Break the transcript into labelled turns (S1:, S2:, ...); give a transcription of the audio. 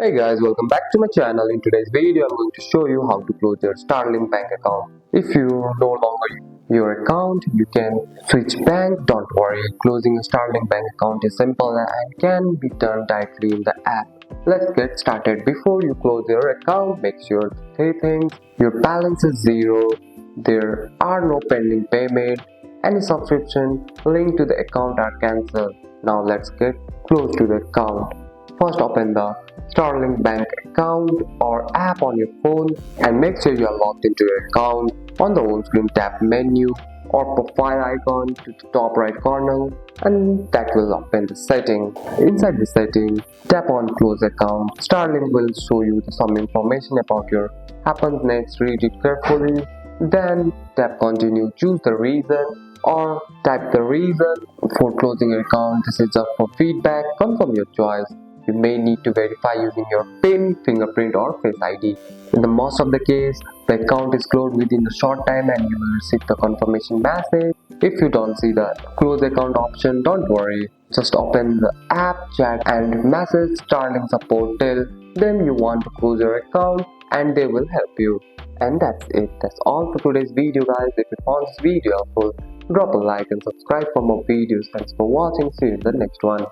S1: Hey guys, welcome back to my channel. In today's video, I'm going to show you how to close your Starling bank account. If you no longer use your account, you can switch bank. Don't worry, closing a Starling bank account is simple and can be done directly in the app. Let's get started. Before you close your account, make sure three things: your balance is zero, there are no pending payment, any subscription linked to the account are cancelled. Now let's get close to the account. First, open the Starling bank account or app on your phone and make sure you are logged into your account. On the home screen, tap menu or profile icon to the top right corner and that will open the setting. Inside the setting, tap on close account. Starling will show you some information about your happens next. Read it carefully. Then tap continue, choose the reason or type the reason for closing your account. This is just for feedback. Confirm your choice. You may need to verify using your PIN, fingerprint or Face ID. In the most of the case, the account is closed within a short time and you will receive the confirmation message. If you don't see the close account option, don't worry. Just open the app, chat and message Starling support, tell them you want to close your account and they will help you. And that's it. That's all for today's video guys. If you found this video helpful, drop a like and subscribe for more videos. Thanks for watching. See you in the next one.